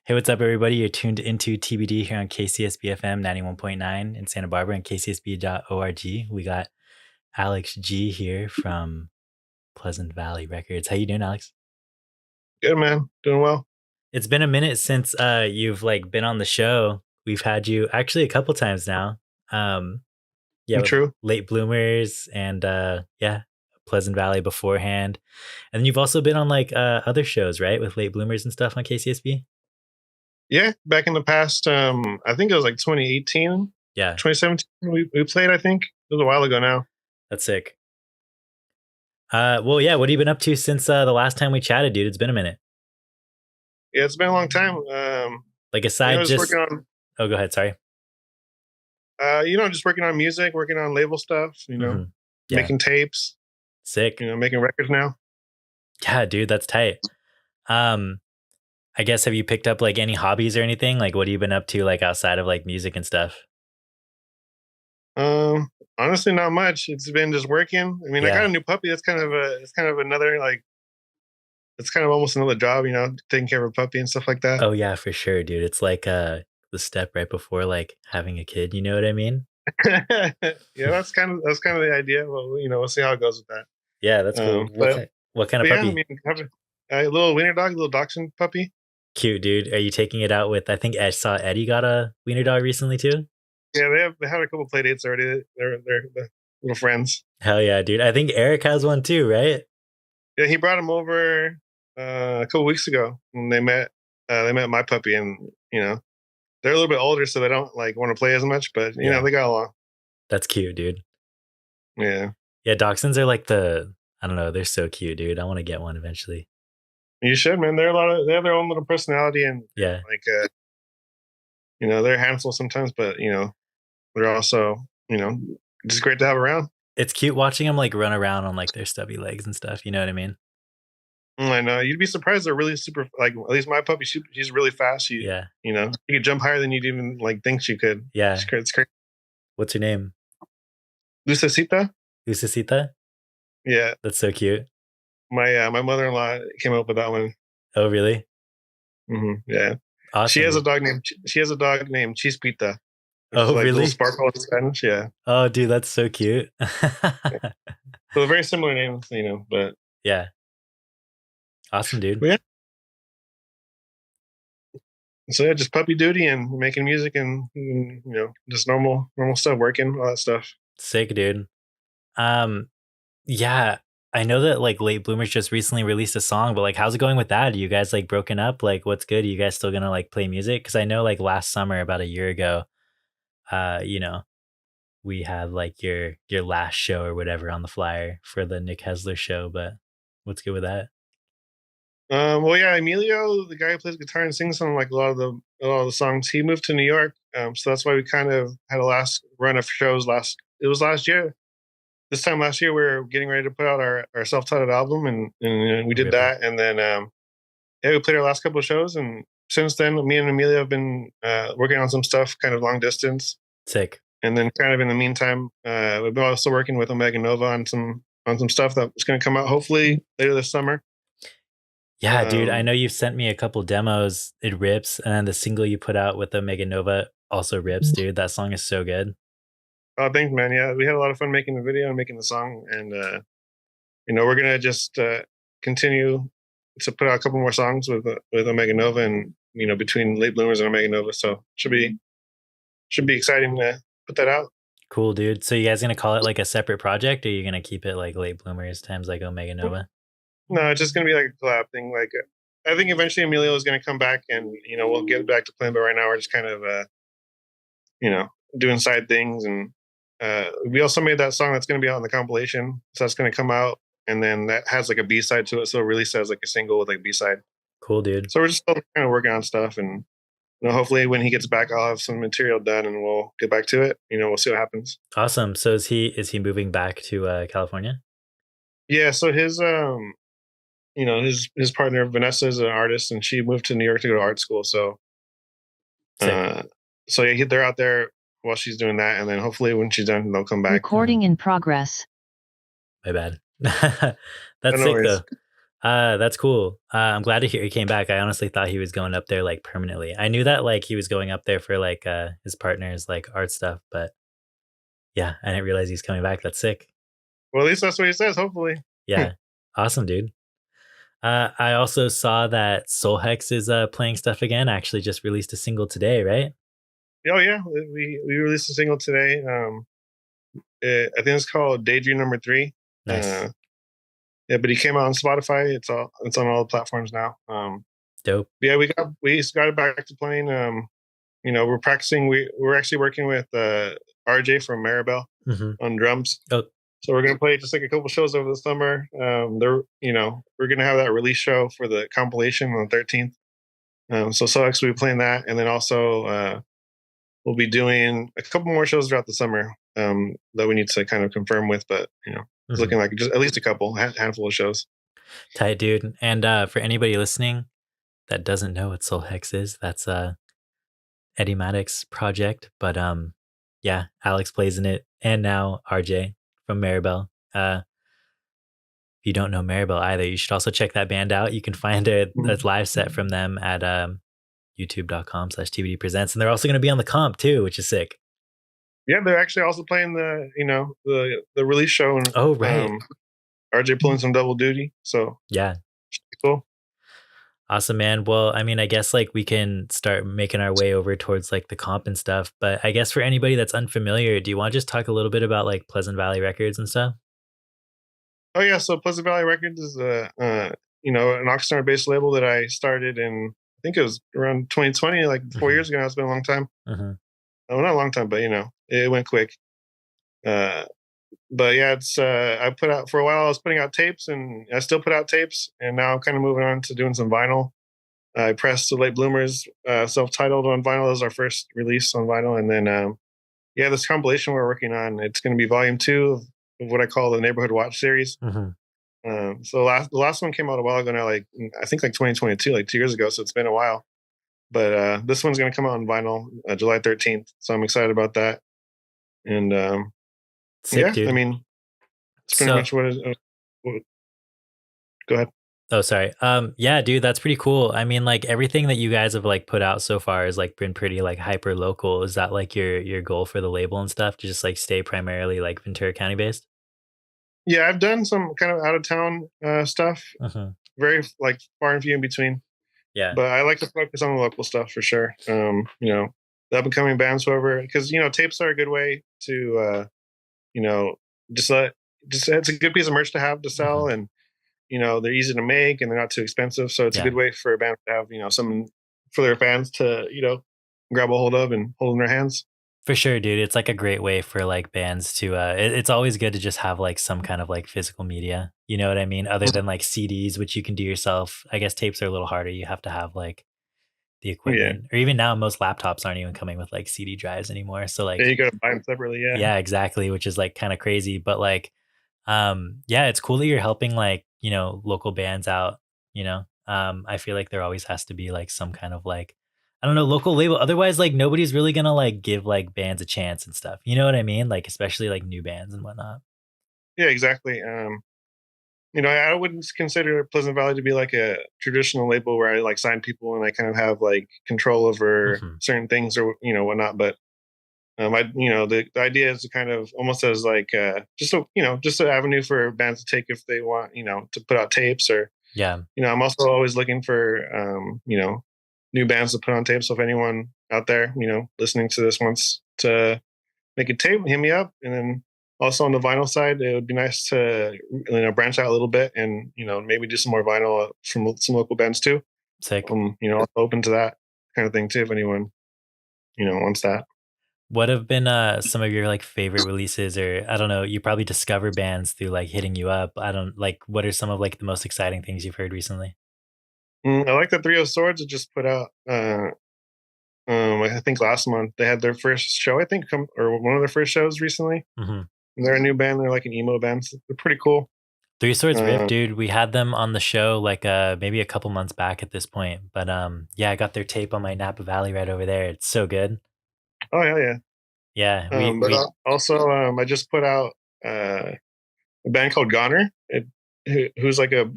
Hey, what's up, everybody? You're tuned into TBD here on KCSB FM 91.9 in Santa Barbara and kcsb.org. We got Alex G here from Pleasant Valley Records. How you doing, Alex? Good man, doing well. It's been a minute since you've been on the show. We've had you actually a couple times now. Um, yeah, with True. Late Bloomers and Pleasant Valley beforehand. And then you've also been on other shows, right? With Late Bloomers and stuff on KCSB? Yeah, back in the past, I think it was like 2018, Yeah, 2017. We played. I think it was a while ago now. that's sick. Well, yeah. What have you been up to since the last time we chatted, dude? It's been a minute. Yeah, it's been a long time. Aside, Just just working on, oh, go ahead. Sorry. just working on music, working on label stuff. Hmm. Yeah, Making tapes. sick. Making records now. Yeah, dude, that's tight. Um, I guess have you picked up any hobbies or anything? Like, what have you been up to outside of music and stuff? Honestly, not much. It's been just working. I mean, I got Yeah. a new puppy. It's kind of another it's kind of almost another job. Taking care of a puppy and stuff like that. Oh yeah, for sure, dude. It's the step right before having a kid. You know what I mean? Yeah, that's kind of the idea. Well, we'll see how it goes with that. Yeah, that's cool. But What kind of But yeah, I puppy? mean, have a little wiener dog, a little dachshund puppy. Cute, dude. Are you taking it out with? I think I saw Eddie got a wiener dog recently too. Yeah, they had a couple play dates already. They're little friends. Hell yeah, dude. I think Eric has one too, right? Yeah, he brought him over a couple weeks ago when they met. They met my puppy, and they're a little bit older, so they don't want to play as much. But Yeah, they got along. that's cute, dude. Yeah, Yeah, dachshunds are I don't know, they're so cute, dude. I want to get one eventually. you should, man. They have their own little personality, and Yeah. they're a handful sometimes, but they're also just great to have around. It's cute watching them run around on their stubby legs and stuff. You know what I mean? I know. You'd be surprised. They're really super. At least my puppy, she's really fast. Yeah. You could jump higher than you'd even think she could. Yeah. It's crazy. What's her name? Lucecita. Lucecita? Yeah. That's so cute. My mother-in-law came up with that one. Oh, really? Yeah. Awesome. She has a dog named Chispita. Oh, really? Little sparkle in Spanish. Yeah. Oh, dude, that's so cute. Yeah. So very similar names, but yeah. Awesome, dude. But yeah. So yeah, just puppy duty and making music and just normal stuff, working, all that stuff. Sick, dude. Yeah, I know that Late Bloomers just recently released a song, but how's it going with that? Are you guys broken up? What's good? Are you guys still gonna play music? Because I know last summer, about a year ago, you know, we had your last show or whatever on the flyer for the Nick Hesler show, but what's good with that? Well, yeah, Emilio, the guy who plays guitar and sings on a lot of the songs, he moved to New York. So that's why we kind of had a last run of shows It was last year. This time last year, we were getting ready to put out our self-titled album, and we did Really? that. And then, yeah, we played our last couple of shows. And since then, me and Emilio have been working on some stuff, kind of long distance. Sick. And then, kind of in the meantime, we've been also working with Omega Nova on some stuff that's going to come out hopefully later this summer. Yeah, dude, I know you've sent me a couple demos. It rips, and then the single you put out with Omega Nova also rips, dude. That song is so good. Oh, thanks, man. Yeah, we had a lot of fun making the video and making the song, and we're gonna just continue to put out a couple more songs with Omega Nova, and between Late Bloomers and Omega Nova. So should be exciting to put that out. Cool, dude. So you guys gonna call it a separate project, or you gonna keep it Late Bloomers times Omega Nova? No, it's just gonna be a collab thing. I think eventually Emilio is gonna come back, and we'll get back to playing. But right now we're just kind of doing side things, and we also made that song that's gonna be out on the compilation. So that's gonna come out, and then that has a B side to it. So it released as a single with B side. Cool, dude. So we're just still kind of working on stuff, and hopefully when he gets back, I'll have some material done, and we'll get back to it. We'll see what happens. Awesome. So is he moving back to California? Yeah. So his partner Vanessa is an artist, and she moved to New York to go to art school. So, so yeah, they're out there while she's doing that, and then hopefully when she's done, they'll come back. Recording in progress. My bad. That's sick though. That's cool. I'm glad to hear he came back. I honestly thought he was going up there like permanently. I knew that like he was going up there for like his partner's like art stuff, but yeah, I didn't realize he's coming back. That's sick. Well, at least that's what he says. Hopefully. Yeah. Awesome, dude. I also saw that Soul Hex is playing stuff again. Actually just released a single today, right? Oh yeah, we released a single today. I think it's called Daydream Number Three. Uh, Nice. yeah, but he came out on Spotify. It's on all the platforms now. Dope. Yeah, we just got it back to playing. We're practicing. We're actually working with RJ from Maribel Hmm. on drums. Oh, So we're gonna play just like a couple shows over the summer. We're gonna have that release show for the compilation on the 13th. So actually we'll be playing that, and then also we'll be doing a couple more shows throughout the summer that we need to kind of confirm with, but it's mhm. looking like just at least a couple, handful of shows. Tight, dude. And for anybody listening that doesn't know what Soul Hex is, that's Eddie Maddox's project. But yeah, Alex plays in it, and now RJ from Maribel. If you don't know Maribel either, you should also check that band out. You can find a Mhm. live set from them at youtube.com/TBD presents. And they're also going to be on the comp too, which is sick. Yeah, they're actually also playing the release show, and Oh, right. RJ pulling some double duty. So Yeah. cool. Awesome, man. Well, I mean, I guess like we can start making our way over towards like the comp and stuff. But I guess for anybody that's unfamiliar, do you want to just talk a little bit about like Pleasant Valley Records and stuff? Oh yeah, so Pleasant Valley Records is an Oxnard based label that I started in, I think it was around 2020, like 4 years Hmm. ago. Now. It's been a long time. Hmm. Oh, not a long time, but it went quick. Uh, but yeah, it's I put out for a while. I was putting out tapes, and I still put out tapes, and now I'm kind of moving on to doing some vinyl. I pressed the Late Bloomers self-titled on vinyl as our first release on vinyl, and then yeah, this compilation we're working on. It's going to be volume two of what I call the Neighborhood Watch series. Hmm. So the last one came out a while ago now, like I think like 2022, like 2 years ago. So it's been a while. But this one's going to come out on vinyl July 13th. So I'm excited about that. And Sick, yeah, I dude. mean, it's pretty So, much what it. Go ahead. oh, sorry. Yeah, dude, that's pretty cool. I mean, like everything that you guys have like put out so far has like been pretty like hyper local. Is that like your goal for the label and stuff? To just like stay primarily like Ventura County based? Yeah, I've done some kind of out of town stuff, Hmm. very like far and few in between. Yeah. But I like to focus on the local stuff for sure. The up and coming bands, whoever, because tapes are a good way to you know just let just it's a good piece of merch to have to sell, Hmm. and they're easy to make and they're not too expensive. So it's a Yeah. good way for a band to have something for their fans to grab a hold of and hold in their hands. For sure, dude. It's like a great way for like bands to it's always good to just have like some kind of like physical media. You know what I mean? Other than like CDs, which you can do yourself. I guess tapes are a little harder. You have to have like the Yeah, equipment. Or even now most laptops aren't even coming with like CD drives anymore. So yeah, like you gotta buy them separately. Yeah, yeah, exactly, which is like kind of crazy. But like yeah, it's cool that you're helping like, local bands out, you know. I feel like there always has to be like some kind of like I don't know, local label. Otherwise, like nobody's really gonna like give like bands a chance and stuff. You know what I mean? Like especially like new bands and whatnot. yeah, exactly. I wouldn't consider Pleasant Valley to be like a traditional label where I like sign people and I kind of have like control over Hmm. certain things or whatnot. But the idea is to kind of almost as like just an avenue for bands to take if they want to put out tapes or Yeah, I'm also always looking for new bands to put on tape. So if anyone out there listening to this wants to make a tape, hit me up. And then also on the vinyl side, it would be nice to branch out a little bit and maybe do some more vinyl from some local bands too. sick. Open to that kind of thing too if anyone wants that. What have been some of your like favorite releases or I don't know, you probably discover bands through like hitting you up. I don't like what are some of like the most exciting things you've heard recently? I like the Three of Swords that just put out. I think last month they had their first show. I think or one of their first shows recently. Hmm. And they're a new band. They're like an emo band. So they're pretty cool. Three Swords Rip, Uh, dude. We had them on the show like maybe a couple months back at this point. But yeah, I got their tape on my Napa Valley right over there. It's so good. oh hell yeah. Yeah, But also I just put out a band called Goner. who's like a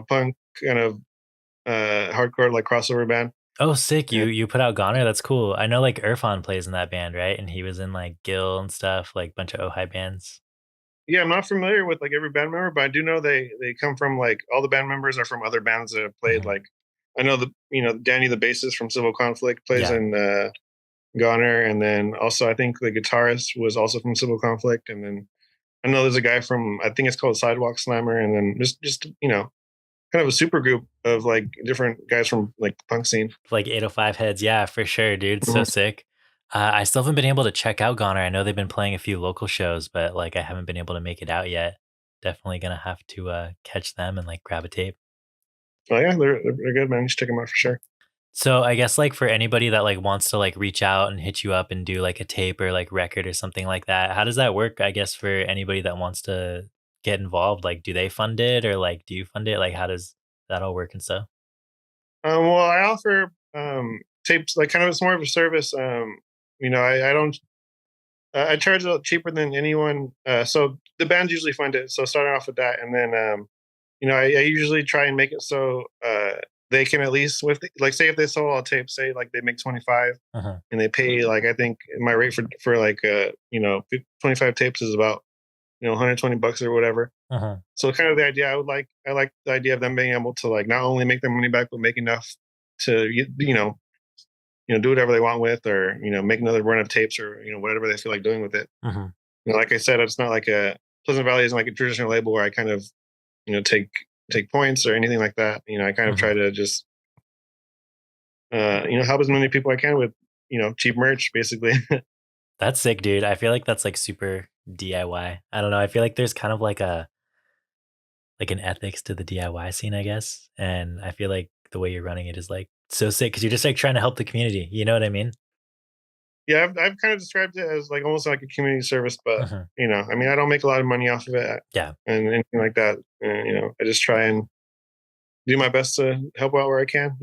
punk kind of hardcore like crossover band. Oh, sick. You And you put out Goner? That's cool. I know like Irfan plays in that band, right? And he was in like Gill and stuff, like bunch of Ojai bands. yeah, I'm not familiar with like every band member, but I do know they come from like all the band members are from other bands that have played. Mhm. Like I know the Danny the bassist from Civil Conflict plays Yeah. in Goner, and then also I think the guitarist was also from Civil Conflict, and then I know there's a guy from I think it's called Sidewalk Slammer, and then just kind of a super group of like different guys from like the punk scene. Like 805 heads. Yeah, for sure, dude. So Mhm. sick. I still haven't been able to check out Goner. I know they've been playing a few local shows, but like I haven't been able to make it out yet. Definitely gonna have to catch them and like grab a tape. Oh yeah, they're good, man. You should check them out for sure. So I guess like for anybody that like wants to like reach out and hit you up and do like a tape or like record or something like that, how does that work? I guess for anybody that wants to get involved, like do they fund it or like do you fund it? Like how does that all work and stuff? Well, I offer tapes like kind of it's more of a service. I don't I charge a little cheaper than anyone. So the bands usually fund it. So starting off with that, and then I usually try and make it so they can at least like say if they sold a tape, say like they make 25 Uh-huh. and they pay like I think my rate for like 25 tapes is about 120 bucks or whatever. Uh-huh. So kind of the idea I like the idea of them being able to like not only make their money back but make enough to do whatever they want with, or make another run of tapes, or whatever they feel like doing with it. Uh-huh. Like I said, it's not like a Pleasant Valley isn't like a traditional label where I kind of take points or anything like that. I kind of Uh-huh. try to just help as many people I can with cheap merch, basically. That's sick, dude. I feel like that's like super DIY. I don't know. I feel like there's kind of like an ethics to the DIY scene, I guess. And I feel like the way you're running it is like so sick because you're just like trying to help the community. You know what I mean? Yeah, I've kind of described it as like almost like a community service, but Uh-huh. I mean, I don't make a lot of money off of it Yeah, and anything like that. I just try and do my best to help out where I can.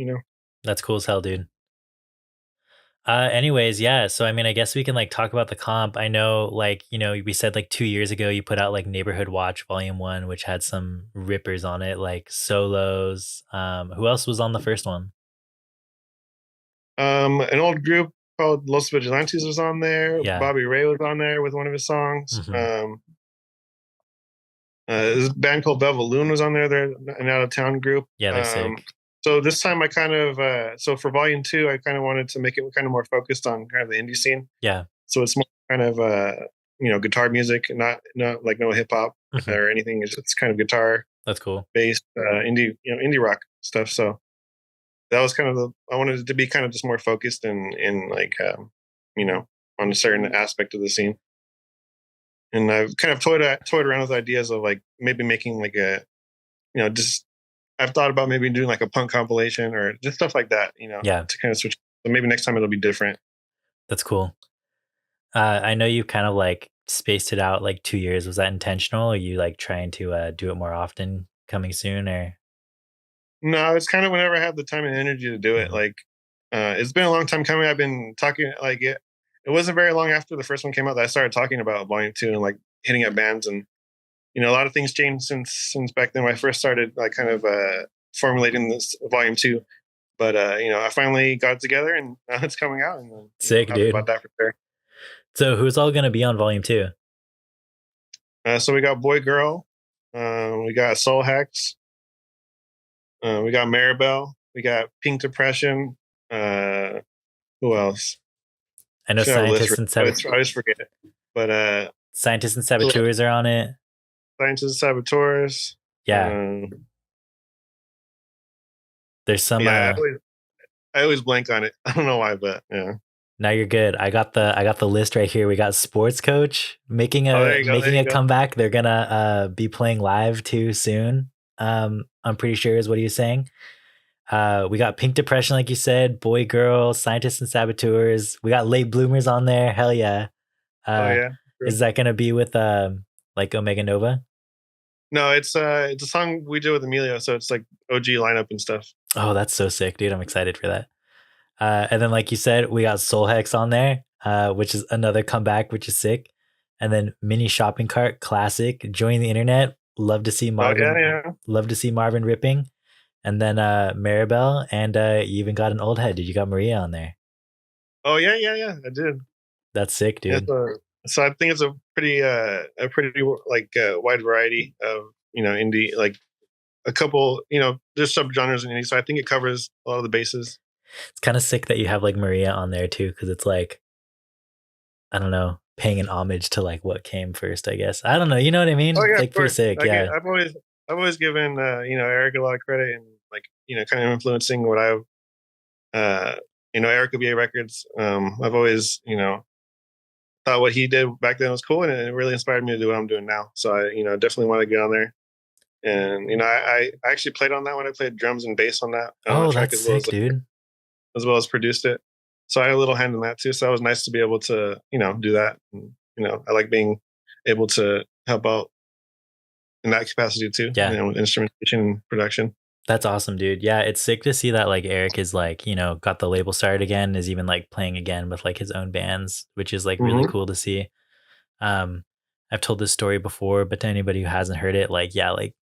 that's cool as hell, dude. Anyways, yeah. So I mean, I guess we can like talk about the comp. I know, like, we said like 2 years ago you put out like Neighborhood Watch Volume 1, which had some rippers on it, like solos. Who else was on the first one? An old group called Los Vigilantes was on there. Yeah. Bobby Ray was on there with one of his songs. Hmm. This band called Velveloon was on there. They're an out of town group. Yeah, they're sick. So this time I kind of so for volume two I kind of wanted to make it kind of more focused on kind of the indie scene. Yeah. So it's more kind of guitar music, not like no hip hop Hmm. or anything. It's kind of guitar That's cool. based indie rock stuff. So that was kind of I wanted it to be kind of just more focused in like you know on a certain aspect of the scene. And I've kind of toyed around with ideas of like maybe making like a just I've thought about maybe doing like a punk compilation or just stuff like that, Yeah, to kind of switch. So maybe next time it'll be different. that's cool. I know you kind of like spaced it out like 2 years. Was that intentional? Or you like trying to do it more often coming soon or? No, it's kind of whenever I have the time and energy to do it. Mhm. Like it's been a long time coming. I've been talking like it wasn't very long after the first one came out that I started talking about volume two and like hitting up bands, and a lot of things changed since back then when I first started like kind of formulating this volume two. But I finally got it together and now it's coming out, and Sick, happy about dude. that for sure. So who's all gonna be on volume 2? So we got Boy Girl, we got Soul Hex, we got Maribel, we got Pink Depression. Uh, who else? I know Should have a list. I just forget it. But Scientists and Saboteurs are on it. Scientists, Saboteurs. Yeah, there's some Yeah, I always blank on it. I don't know why, but yeah. now you're good. I got the list right here. We got Sports Coach making Oh, a there you go. There making you a go. comeback. They're gonna be playing live too soon. I'm pretty sure is what he was saying. We got Pink Depression, like you said, Boy Girl, Scientists and Saboteurs. We got Late Bloomers on there. Hell yeah. Oh Uh, yeah. True. is that gonna be with like Omega Nova? No, it's a song we did with Emilio, so it's like OG lineup and stuff. Oh, that's so sick, dude. I'm excited for that. And then, like you said, we got Soul Hex on there, which is another comeback, which is sick. And then Mini Shopping Cart Classic, Join the Internet. Love to see Oh yeah, Marvin. yeah. Love to see Marvin ripping, and then Maribel, and you even got an old head. Dude, you got Maria on there. Oh yeah, yeah, yeah. I did. That's sick, Yeah, dude. so I think it's a pretty like wide variety of indie, like a couple, there's subgenres in indie, so I think it covers a lot of the bases. It's kind of sick that you have like Maria on there too, because it's like, I don't know, paying an homage to like what came first, I guess. I don't know, you know what I Oh mean? yeah, of Like pretty course. sick, yeah. I've always given Eric a lot of credit, and like kind of influencing what I've Eric of VA Records. I've always thought what he did back then was cool, and it really inspired me to do what I'm doing now. So I definitely want to get on there. And I actually played on that when I played drums and bass on that Oh, track, that's sick, dude. as well as produced it. So I had a little hand in that too. So it was nice to be able to do that. And, I like being able to help out in that capacity too. Yeah. With instrumentation and production. That's awesome, dude. Yeah, it's sick to see that like Eric is like, got the label started again, is even like playing again with like his own bands, which is like really Mm-hmm. cool to see. Um, I've told this story before, but to anybody who hasn't heard it, like yeah, like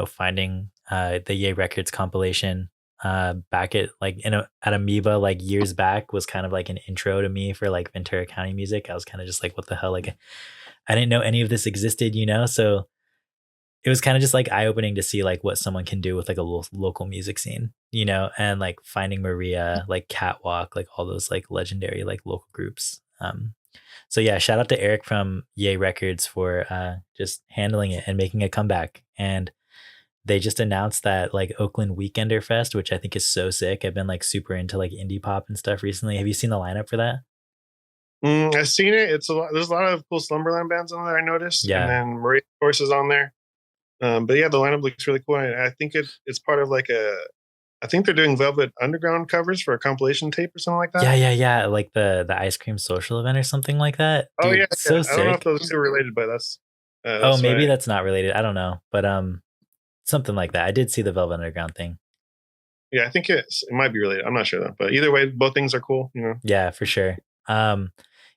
finding the Yay Records compilation back at like at Amoeba like years back was kind of like an intro to me for like Ventura County music. I was kind of just like, what the hell? Like I didn't know any of this existed. So it was kind of just like eye opening to see like what someone can do with like a local music scene, and like finding Maria, like Catwalk, like all those like legendary like local groups. So yeah, shout out to Eric from Yay Records for just handling it and making a comeback. And they just announced that like Oakland Weekender Fest, which I think is so sick. I've been like super into like indie pop and stuff recently. Have you seen the lineup for that? I've seen it. It's a lot. There's a lot of cool Slumberland bands on there, I noticed, and Yeah. then Maria, of course, is on there. But yeah, the lineup looks really cool. And I think it's part of like I think they're doing Velvet Underground covers for a compilation tape or something like that. Yeah, yeah, yeah. Like the ice cream social event or something like that. Oh yeah, Dude, yeah. so I don't know if sick. those two are related, but that's Oh, that's maybe why. that's not related. I don't know. But something like that. I did see the Velvet Underground thing. Yeah, I think it might be related. I'm not sure though, but either way, both things are cool. Yeah, for sure. Um,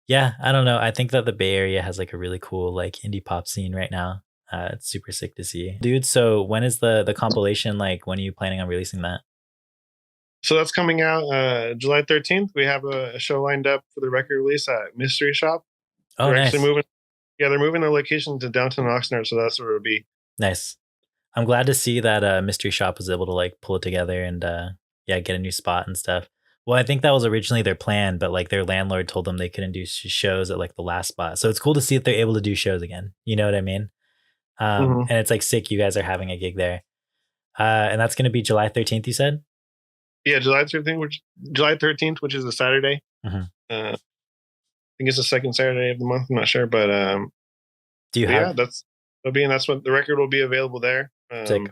yeah, I don't know. I think that the Bay Area has like a really cool like indie pop scene right now. It's super sick to see. Dude, so when is the compilation like when are you planning on releasing that? So that's coming out July 13th. We have a show lined up for the record release at Mystery Shop. Oh, They're actually nice. moving. Yeah, they're moving their location to downtown Oxnard, so that's where it'll be. Nice. I'm glad to see that Mystery Shop was able to like pull it together and yeah, get a new spot and stuff. Well, I think that was originally their plan, but like their landlord told them they couldn't do shows at like the last spot. So it's cool to see that they're able to do shows again. You know what I mean? Hmm. And it's like sick you guys are having a gig there. And that's going to be July 13th, you said? Yeah, July 13th, which is a Saturday. Mhm. I think it's the second Saturday of the month. I'm not sure, Do you but yeah, have that's what the record will be available there. sick?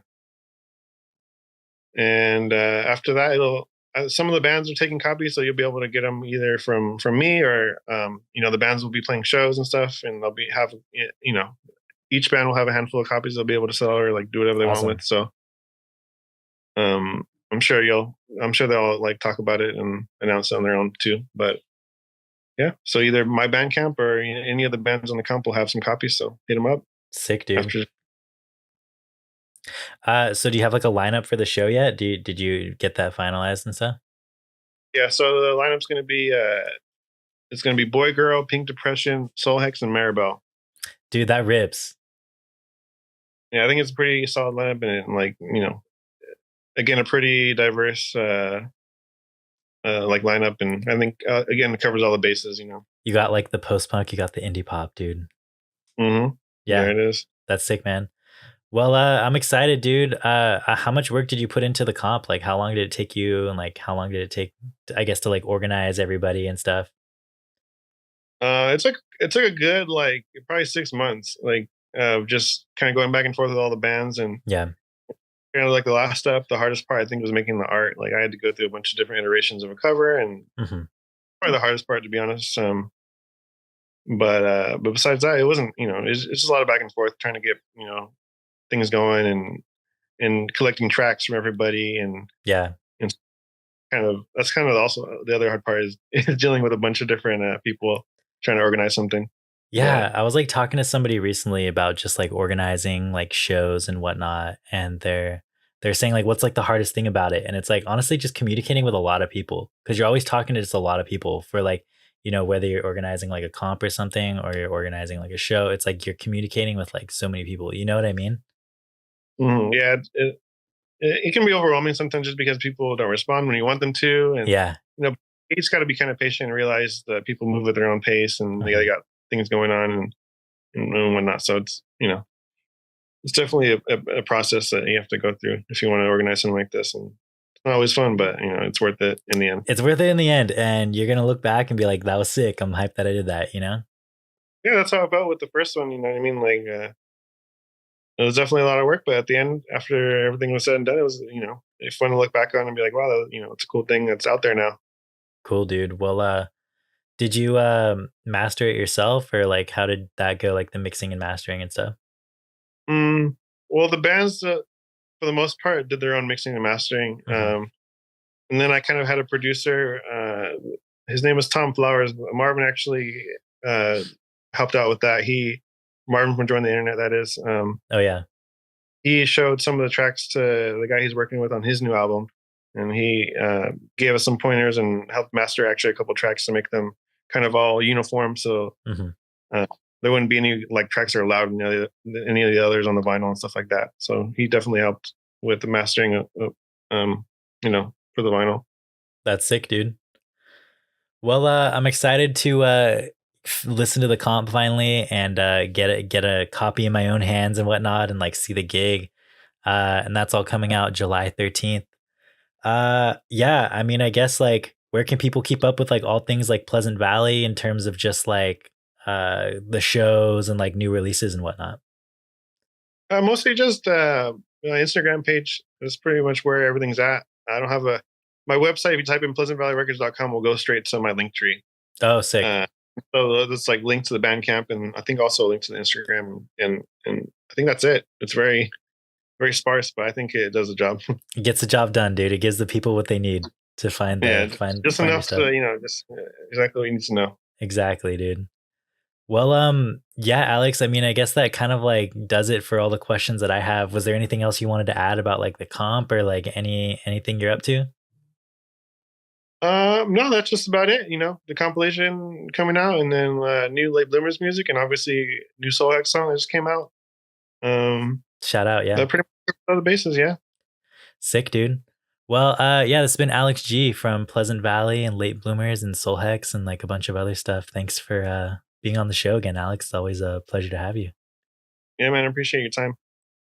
And after that, it'll some of the bands are taking copies, so you'll be able to get them either from me or the bands will be playing shows and stuff, and they'll be have each band will have a handful of copies they'll be able to sell or like do whatever they want with. Awesome. So I'm sure they'll like talk about it and announce it on their own too. But yeah, so either my Bandcamp or any of the bands on the comp will have some copies, so hit them up Sick, dude. after. So do you have like a lineup for the show yet? Did you get that finalized and stuff? Yeah, so the lineup's going to be it's going to be Boy Girl, Pink Depression, Soul Hex, and Maribel. Dude, that rips. Yeah, I think it's a pretty solid lineup, and like again, a pretty diverse like lineup, and I think again it covers all the bases. You got like the post punk, you got the indie pop, dude. Mm-hmm. There Yeah, it is. that's sick, man. Well, I'm excited, dude. How much work did you put into the comp? Like, how long did it take you, and like, how long did it take, I guess, to like organize everybody and stuff? It took a good like probably 6 months, like just kind of going back and forth with all the bands, and Yeah. kind of like the last step. The hardest part I think was making the art. Like I had to go through a bunch of different iterations of a cover, and Hmm. probably the hardest part to be honest. But besides that, it wasn't. It's just a lot of back and forth trying to get things going and collecting tracks from everybody Yeah. and that's kind of also the other hard part is dealing with a bunch of different people trying to organize something. Yeah, I was like talking to somebody recently about just like organizing like shows and whatnot, and they're saying like what's like the hardest thing about it, and it's like honestly just communicating with a lot of people because you're always talking to just a lot of people for like whether you're organizing like a comp or something or you're organizing like a show, it's like you're communicating with like so many people. You know what I mean? Yeah, it can be overwhelming sometimes just because people don't respond when you want them to, and Yeah. you just got to be kind of patient and realize that people move at their own pace and they Mhm. got things going on and whatnot. So it's definitely a process that you have to go through if you want to organize something like this. And it's not always fun, but it's worth it in the end. It's worth it in the end, and you're gonna look back and be like, "That was sick. I'm hyped that I did that." You know? Yeah, that's how I felt with the first one. You know what I mean? Like it was definitely a lot of work, but at the end, after everything was said and done, it was it's fun to look back on and be like, wow, it's a cool thing that's out there now. Cool, dude. Well, did you master it yourself, or like how did that go? Like the mixing and mastering and stuff. Mm, well, the bands for the most part did their own mixing and mastering. Hmm. And then I kind of had a producer. His name was Tom Flowers. Marvin actually uh, helped out with that. Marvin from Join the Internet, that is. Oh yeah. He showed some of the tracks to the guy he's working with on his new album, and he gave us some pointers and helped master actually a couple tracks to make them kind of all uniform. So Hmm. uh, there wouldn't be any like tracks that are loud in any of the others on the vinyl and stuff like that. So he definitely helped with the mastering um, for the vinyl. That's sick, dude. Well, I'm excited to listen to the comp finally and get a copy in my own hands and whatnot, and like see the gig. And that's all coming out July 13th. Yeah, I mean, I guess like where can people keep up with like all things like Pleasant Valley in terms of just like the shows and like new releases and whatnot? Mostly just my Instagram page is pretty much where everything's at. I don't have my website. If you type in pleasantvalleyrecords.com, will go straight to my link tree. Oh, sick. Uh, so it's like linked to the Bandcamp, and I think also linked to the Instagram, and I think that's it. It's very very sparse, but I think it does the job. It gets the job done, dude. It gives the people what they need to find Yeah, the just find your enough stuff. to just exactly what you need to know. Exactly, dude. Well, yeah, Alex, I mean, I guess that kind of like does it for all the questions that I have. Was there anything else you wanted to add about like the comp or like anything you're up to? No, that's just about it. The compilation coming out, and then new Late Bloomers music, and obviously new Soul X song that just came out. Um, Shout out, yeah. that pretty much covers all the bases. Yeah. Sick, dude. Well, yeah, this has been Alex G from Pleasant Valley and Late Bloomers and Soul Hex and like a bunch of other stuff. Thanks for being on the show again, Alex. It's always a pleasure to have you. Yeah, man. I appreciate your time.